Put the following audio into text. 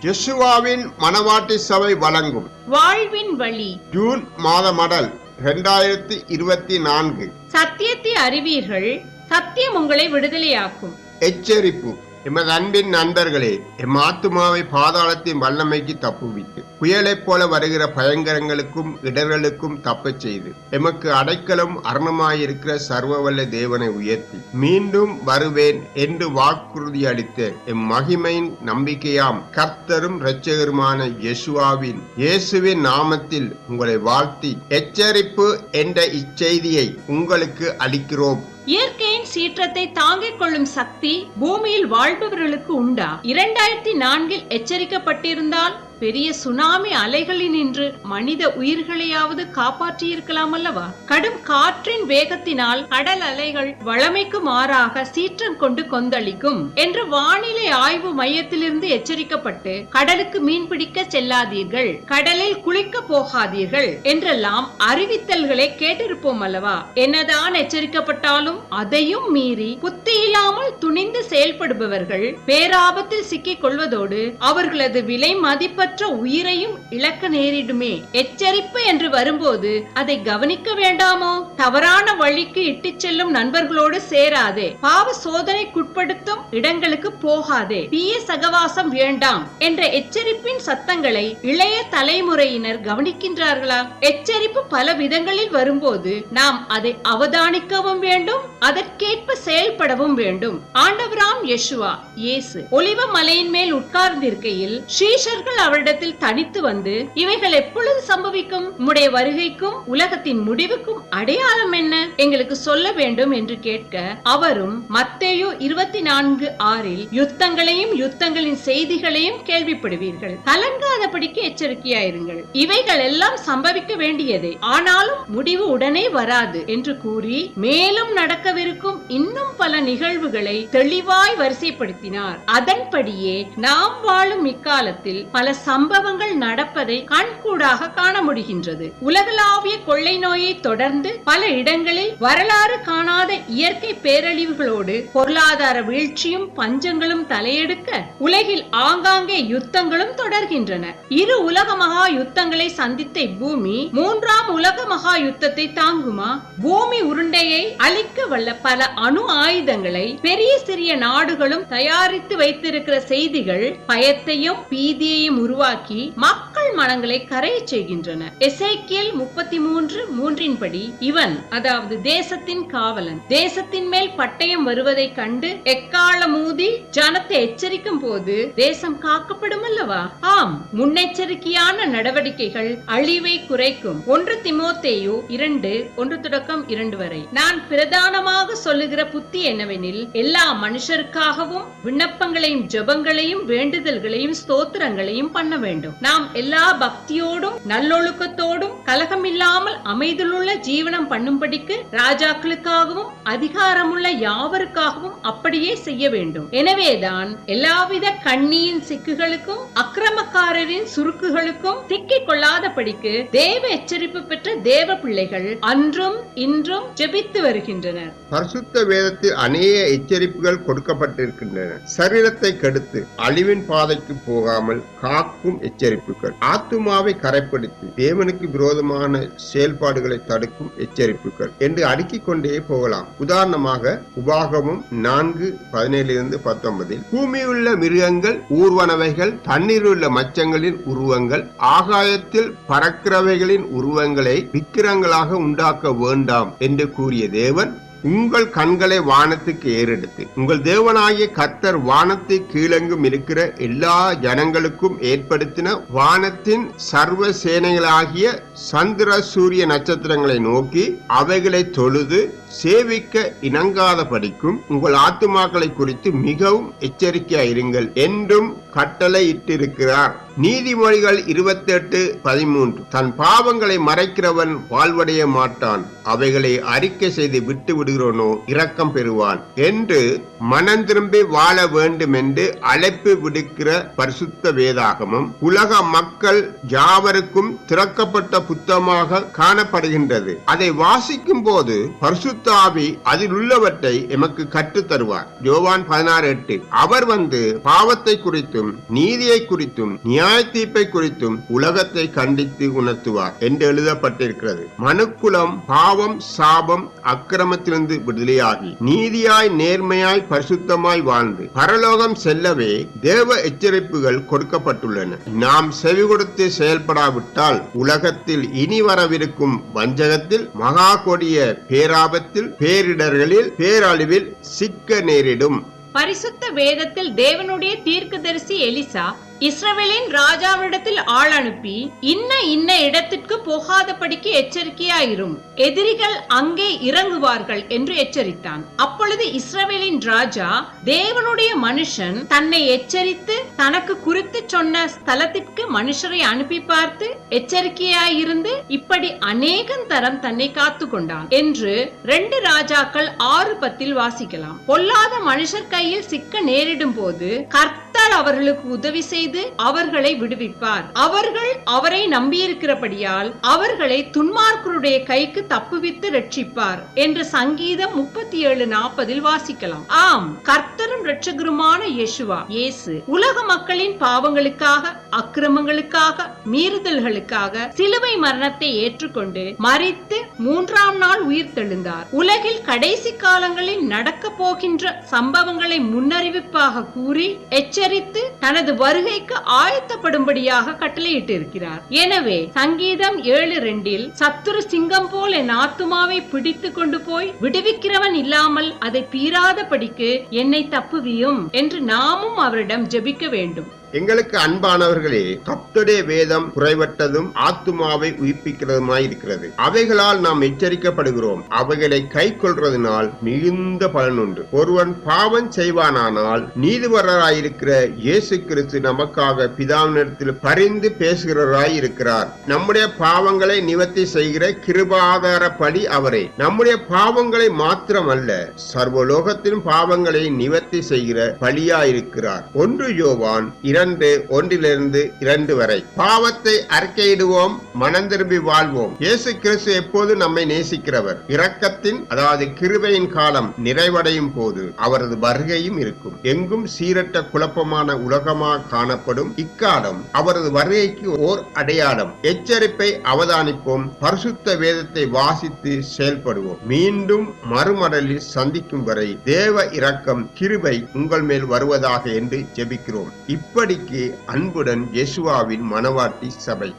யெசுவாவின் மனவாட்டி சபை வழங்கும் வாழ்வின் வழி ஜூன் மாத மடல் 2024. சத்தியத்தை அறிவீர்கள், சத்தியம் உங்களை விடுதலையாக்கும். எச்சரிப்பு. எமது அன்பின் நண்பர்களே, எம் ஆத்துமாவை பாதாளத்தின் வல்லமைக்கு தப்புவித்து புயலைப் போல வருகிற பயங்கரங்களுக்கும் இடர்களுக்கும் தப்பச் செய்து எமக்கு அடைக்கலம் அரணமாயிருக்கிற சர்வவல்ல தேவனை உயர்த்தி மீண்டும் வருவேன் என்று வாக்குறுதி அளித்த எம் மகிமையின் நம்பிக்கையாம் கர்த்தரும் இரட்சகருமான இயேசுவின் நாமத்தில் உங்களை வாழ்த்தி எச்சரிப்பு என்ற இச்செய்தியை உங்களுக்கு அளிக்கிறோம். இயற்கையின் சீற்றத்தை தாங்கிக் கொள்ளும் சக்தி பூமியில் வாழ்பவர்களுக்கு உண்டா? 2004 எச்சரிக்கப்பட்டிருந்தால் பெரிய சுனாமி அலைகளினின்று மனித உயிர்களையாவது காப்பாற்றி இருக்கலாம் அல்லவா? கடும் காற்றின் வேகத்தினால் கடல் அலைகள் வளமைக்கு மாறாக சீற்றம் கொண்டு கொந்தளிக்கும் என்று வானிலை ஆய்வு மையத்திலிருந்து எச்சரிக்கப்பட்டு கடலுக்கு மீன் பிடிக்க செல்லாதீர்கள், கடலில் குளிக்க போகாதீர்கள் என்றெல்லாம் அறிவித்தல்களை கேட்டிருப்போம் அல்லவா? என்னதான் எச்சரிக்கப்பட்டாலும் அதையும் மீறி புத்தியில்லாமல் துணிந்து செயல்படுபவர்கள் பேராபத்தில் சிக்கிக் கொள்வதோடு அவர்களது விலை மதிப்பற்ற உயிரையும் இழக்க நேரிடுமே. எச்சரிப்பு என்று வரும்போது அதை கவனிக்க வேண்டாமோ? தவறான வழிக்கு இட்டுச் செல்லும் நண்பர்களோடு சேராதே, பாவ சோதனைக்குட்படுத்தும் இடங்களுக்கு போகாதே, தீய சகவாசம் வேண்டாம் என்ற எச்சரிப்பின் சத்தங்களை இளைய தலைமுறையினர் கவனிக்கின்றார்களா? எச்சரிப்பு பல விதங்களில் வரும்போது நாம் அதை அவதானிக்கவும் வேண்டும், அதற்கேற்ப செயல்படவும் வேண்டும். ஆண்டவராம் இயேசு ஒலிவ மலையின் மேல் உட்கார்ந்திருக்கையில் சீஷர்கள் அவரிடத்தில் தனித்து வந்து, இவைகள் எப்பொழுது சம்பவிக்கும்? உம்முடைய வருகைக்கும் உலகத்தின் முடிவுக்கும் அடையாளம் என்ன? எங்களுக்கு சொல்ல வேண்டும் என்று கேட்க, அவரும் மத்தேயு 24:6 யுத்தங்களையும் யுத்தங்களின் செய்திகளையும் கேள்விப்படுவீர்கள், கலங்காதபடிக்கு எச்சரிக்கையாயிருங்கள், இவைகள் எல்லாம் சம்பவிக்க வேண்டியதே, ஆனாலும் முடிவு உடனே வராது என்று கூறி மேலும் நடக்கவிருக்கும் இன்னும் பல நிகழ்வுகளை தெளிவாய் வரிசைப்படுத்தினார். அதன்படியே நாம் வாழும் இக்காலத்தில் பல சம்பவங்கள் நடப்பதை கண்கூடாக காண முடிகின்றது. உலகளாவிய கொள்ளை நோயை தொடர்ந்து பல இடங்களில் வரலாறு காணாத இயற்கை பேரழிவுகளோடு பொருளாதார வீழ்ச்சியும் பஞ்சங்களும் தலையெடுக்க உலகில் ஆங்காங்கே யுத்தங்களும் தொடர்கின்றன. இரு உலக மகா யுத்தங்களை சந்தித்த இப்பூமி 3ஆம் உலக மகா யுத்தத்தை தாங்குமா? பூமி உருண்டையை அழிக்க வல்ல பல அணு ஆயுதங்களை பெரிய சிறிய நாடுகளும் தயாரித்து வைத்திருக்கிற செய்திகள் பயத்தையும் பீதியையும் உருவாக்கி மக்கள் மனங்களை கரைய செய்கின்றன. எசேக்கியேல் 33:3 படி, இவன், அதாவது தேசத்தின் காவலன், தேசத்தின் மேல் பட்டயம் வருவதை கண்டு எக்காளமூதி ஜனத்தை எச்சரிக்கும் போது தேசம் காக்கப்படும் அல்லவா? ஆம், முன்னெச்சரிக்கையான நடவடிக்கைகள் அழிவை குறைக்கும். 1 தீமோத்தேயு 2:1-2 வரை. நான் பிரதானமாக சொல்லுகிற புத்தி என்னவெனில், எல்லா மனுஷருக்காகவும் விண்ணப்பங்களையும் ஜெபங்களையும் வேண்டுதல்களையும் ஸ்தோத்திரங்களையும் பண்ண வேண்டும். நாம் எல்லா பக்தியோடும் நல்லொழுக்கத்தோடும் கலகமில்லாமல் அமைதியுள்ள ஜீவனம் பண்ணும்படிக்கு ராஜாக்களுக்காகவும் அதிகாரமுள்ள யாவருக்காகவும் அப்படியே செய்ய வேண்டும். எனவேதான் எல்லாவித கண்ணியின் சிக்குகளுக்கும் அக்கிரமக்காரரின் சுருக்குகளுக்கும் சிக்கிக் கொள்ளாதபடிக்கு தேவ எச்சரிப்பு பெற்ற தேவ பிள்ளைகள் அன்றும் இன்றும் ஜெபித்து வருகின்றனர். பரிசுத்த வேதத்தில் அநேக எச்சரிப்புகள் கொடுக்கப்பட்டிருக்கின்றன. சரீரத்தை கெடுத்து அழிவின் பாதைக்கு போகாமல் காக்கும் எச்சரிப்புகள், ஆத்துமாவை கரைப்படுத்தி தேவனுக்கு விரோதமான செயல்பாடுகளை தடுக்கும் எச்சரிப்புகள் என்று அடுக்கிக் கொண்டே போகலாம். உதாரணமாக உபாகமம் 4:17-19 பூமியுள்ள மிருகங்கள், ஊர்வனவைகள், தண்ணீர் உள்ள மச்சங்களின் உருவங்கள், ஆகாயத்தில் பறக்கிறவைகளின் உருவங்களை விக்கிரங்களாக உண்டாக்க வேண்டாம் என்று கூறிய தேவன், உங்கள் கண்களை வானத்துக்கு ஏறெடுத்து உங்கள் தேவனாகிய கர்த்தர் வானத்தை கீழெங்கும் இருக்கிற எல்லா ஜனங்களுக்கும் ஏற்படுத்தின வானத்தின் சர்வ சேனைகளாகிய சந்திர சூரிய நட்சத்திரங்களை நோக்கி அவைகளை தொழுது சேவிக்க இணங்காத படிக்கும் உங்கள் ஆத்துமாக்களை குறித்து மிகவும் எச்சரிக்கையாயிருங்கள் என்றும் கட்டளை இட்டிருக்கிறார் நீதிமொழிகள் 28:13 தன் பாவங்களை மறைக்கிறவன் வாழ்வடைய மாட்டான், அவைகளை அறிக்கை செய்து விட்டு விடுகிறோனோ இரக்கம் பெறுவான் என்று மனம் திரும்பி வாழ வேண்டும் என்று அழைப்பு விடுக்கிற பரிசுத்த வேதாகமம் உலக மக்கள் யாவருக்கும் திறக்கப்பட்ட புத்தகமாக காணப்படுகின்றது. அதை வாசிக்கும் போது பரிசுத்த ஆவி அதில் உள்ளவற்றை எமக்கு கற்றுத் தருவார். யோவான் 16:8 அவர் வந்து பாவத்தை குறித்தும் நீதியை குறித்தும் நியாய தீர்ப்பை குறித்தும் உலகத்தை கண்டித்து உணர்த்துவார் என்று எழுதப்பட்டிருக்கிறது. மனுக்குலம் பாவம் சாபம் அக்கிரமத்திலிருந்து விடுதலையாகி நீதியாய் நேர்மையாய் பரிசுத்தமாய் வாழ்ந்து பரலோகம் செல்லவே தேவ எச்சரிப்புகள் கொடுக்கப்பட்டுள்ளன. நாம் செவி கொடுத்து செயல்படாவிட்டால் உலகத்தில் இனி வரவிருக்கும் வஞ்சகத்தில் மகா கொடிய பேராபத்தில் பேரிடர்களில் பேரழிவில் சிக்க நேரிடும். பரிசுத்த வேதத்தில் தேவனுடைய தீர்க்கதரிசி எலிசா இஸ்ரவேலின் ராஜாவிடத்தில் ஆள் அனுப்பி இன்ன இடத்திற்கு போகாதபடிக்கு எச்சரிக்கையாயிரும், எதிரிகள் அங்கே இறங்குவார்கள் என்று எச்சரித்தான். அப்பொழுது இஸ்ரவேலின் ராஜா தேவனுடைய மனுஷன் தன்னை எச்சரித்து தனக்கு குறித்து சொன்ன ஸ்தலத்திற்கு மனுஷரை அனுப்பி பார்த்து எச்சரிக்கையாயிருந்து இப்படி அநேகம் தரம் தன்னை காத்து கொண்டான் என்று 2 ராஜாக்கள் 6:10 வாசிக்கலாம். பொல்லாத மனுஷர் கையில் சிக்க நேரிடும் போது கர்த்தர் அவர்களுக்கு உதவி செய்து அவர்களை விடுவிப்பார். அவர்கள் அவரை நம்பியிருக்கிறபடியால் அவர்களை துன்மார்க்கருடைய கைக்கு தப்புவித்து ரட்சிப்பார் என்று சங்கீதம் 37:40 வாசிக்கலாம். ஆம், கர்த்தரும் இரட்சகருமான யேசுவா இயேசு உலக மக்களின் பாவங்களுக்காக அக்கிரமங்களுக்காக மீறுதல்களுக்காக சிலுவை மரணத்தை ஏற்றுக்கொண்டு மரித்து 3ஆம் நாள் உயிர் தெழுந்தார். உலகில் கடைசி காலங்களில் நடக்க போகின்ற சம்பவங்களை முன்னறிவிப்பாக கூறி எச்சரித்து தனது வருகைக்கு ஆயத்தப்படும்படியாக கட்டளையிட்டு இருக்கிறார். எனவே சங்கீதம் 7:2 சத்துரு சிங்கம் போல் என் ஆத்துமாவை பிடித்து கொண்டு போய் விடுவிக்கிறவன் இல்லாமல் அதை பீறாதபடிக்கு என்னை தப்புவியும் என்று நாமும் அவரிடம் ஜெபிக்க வேண்டும். எங்களுக்கு அன்பானவர்களே, கர்த்தருடைய வேதம் குறைவற்றதும் ஆத்துமாவை உயிர்ப்பிக்கிறதுமாயிருக்கிறது. அவைகளால் நாம் எச்சரிக்கப்படுகிறோம். அவைகளை கை கொள்றதுனால் மிகுந்த பலன் உண்டு. ஒருவன் பாவம் செய்வானானால் நீதிபரராயிருக்கிற இயேசு கிறிஸ்து நமக்காக பிதாவினிடத்தில் பரிந்து பேசுகிறவராயிருக்கிறார். நம்முடைய பாவங்களை நிவர்த்தி செய்கிற கிருபாதார பலி அவரே. நம்முடைய பாவங்களை மாத்திரமல்ல, சர்வலோகத்தின் பாவங்களை நிவர்த்தி செய்கிற பலியாயிருக்கிறார். 1 யோவான் 2:1-2 வரை. பாவத்தை அறிக்கையிடுவோம், மனம் திரும்பி வாழ்வோம். இயேசு கிறிஸ்து எப்போது நம்மை நேசிக்கிறவர். இரக்கத்தின் அதாவது கிருபையின் காலம் நிறைவடையும் போது அவரது வருகையும் இருக்கும். எங்கும் சீரற்ற குழப்பமான உலகமாக காணப்படும் இக்காலம் அவரது வருகைக்கு ஓர் அடையாளம். எச்சரிப்பை அவதானிப்போம், பரிசுத்த வேதத்தை வாசித்து செயல்படுவோம். மீண்டும் மறுமடலில் சந்திக்கும் வரை தேவ இரக்கம் கிருபை உங்கள் மேல் வருவதாக என்று ஜெபிக்கிறோம். இப்படிக்கு அன்புடன் யேசுவாவின் மனவாட்டி சபை.